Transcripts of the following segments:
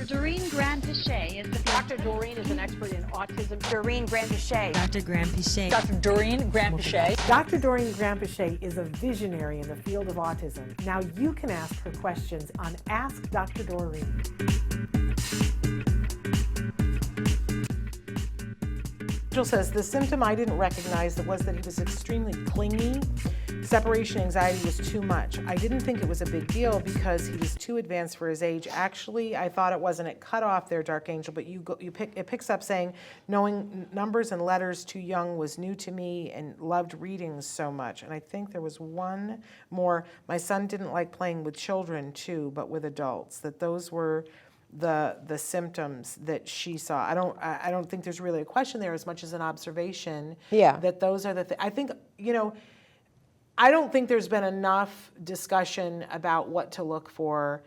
Doreen 𝗔𝗓𝗢𝗃𝗧 is the Dr. Doreen is an expert in autism. Doreen 𝗔𝗓𝗢𝗃𝗧. Dr. 𝗔𝗕𝗢𝗃𝗧. Dr. Doreen 𝗔𝗓𝗢𝗃𝗧. Dr. Doreen 𝗔𝗓𝗢𝗃𝗧 is a visionary in the field of autism. Now you can ask her questions on Ask Dr. Doreen. Jill says, the symptom I didn't recognize was that he was extremely clingy. Separation anxiety was too much. I didn't think it was a big deal because he was too advanced for his age. Actually, I thought it wasn't. It cut off there, Dark Angel, but it picks up saying, knowing numbers and letters too young was new to me and loved reading so much. And I think there was one more. My son didn't like playing with children too, but with adults. That those were the symptoms that she saw. I don't think there's really a question there as much as an observation. Yeah. That those are the I think, I don't think there's been enough discussion about what to look for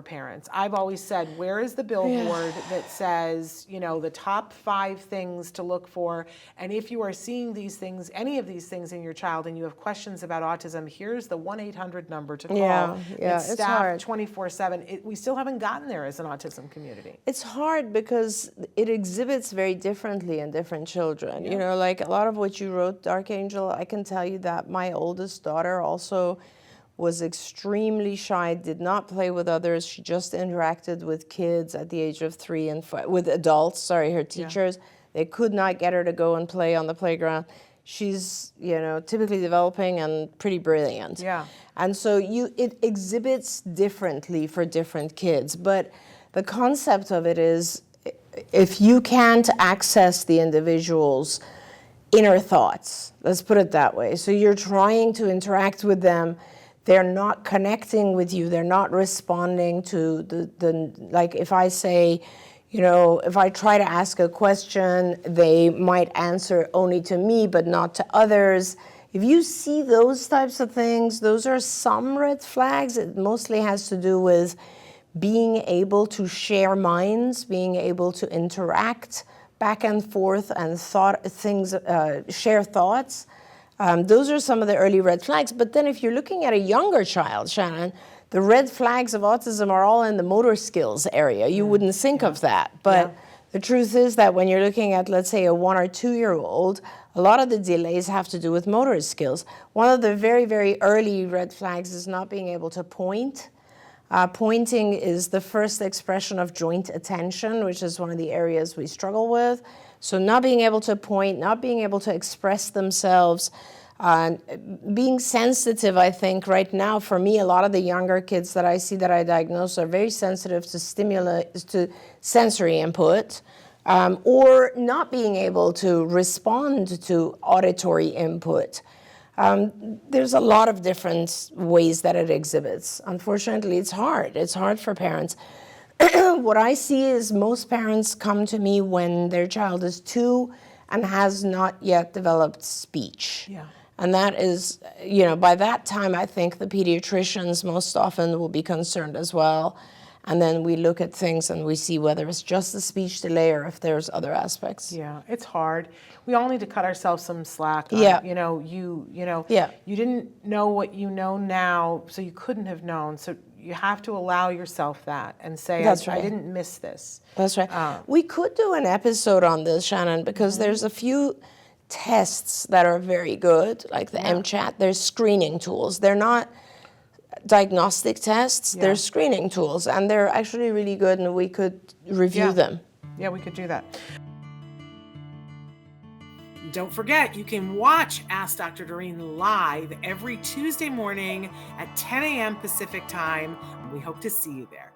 parents. I've always said, where is the billboard that says, the top 5 things to look for? And if you are seeing these things, any of these things in your child, and you have questions about autism, here's the 1-800 number to call. Yeah, It's it's hard. 24/7. We still haven't gotten there as an autism community. It's hard because it exhibits very differently in different children. Like a lot of what you wrote, Dark Angel, I can tell you that my oldest daughter also was extremely shy, did not play with others. She just interacted with kids at the age of 3 and 5, with adults, her teachers. They could not get her to go and play on the playground. She's, typically developing and pretty brilliant. Yeah. And so it exhibits differently for different kids. But the concept of it is, if you can't access the individual's inner thoughts, let's put it that way. So you're trying to interact with them, they're not connecting with you, they're not responding to like if I say, if I try to ask a question, they might answer only to me but not to others. If you see those types of things, those are some red flags. It mostly has to do with being able to share minds, being able to interact back and forth and share thoughts. Those are some of the early red flags. But then if you're looking at a younger child, Shannon, the red flags of autism are all in the motor skills area. You wouldn't think of that. But the truth is that when you're looking at, let's say, a 1 or 2-year-old, a lot of the delays have to do with motor skills. One of the very, very early red flags is not being able to point. Pointing is the first expression of joint attention, which is one of the areas we struggle with. So not being able to point, not being able to express themselves, being sensitive, I think, right now, for me, a lot of the younger kids that I see that I diagnose are very sensitive to sensory input, or not being able to respond to auditory input. There's a lot of different ways that it exhibits. Unfortunately, it's hard. It's hard for parents. What I see is most parents come to me when their child is 2 and has not yet developed speech. Yeah. And that is, by that time, I think the pediatricians most often will be concerned as well. And then we look at things and we see whether it's just the speech delay or if there's other aspects. Yeah, it's hard. We all need to cut ourselves some slack. Yeah. You didn't know what you know now, so you couldn't have known. So you have to allow yourself that and say, That's right. I didn't miss this. That's right. We could do an episode on this, Shannon, because there's a few tests that are very good, like the MCHAT. There's screening tools. They're not diagnostic tests, they're screening tools, and they're actually really good, and we could review them. Yeah, we could do that. Don't forget, you can watch Ask Dr. Doreen live every Tuesday morning at 10 a.m. Pacific time. We hope to see you there.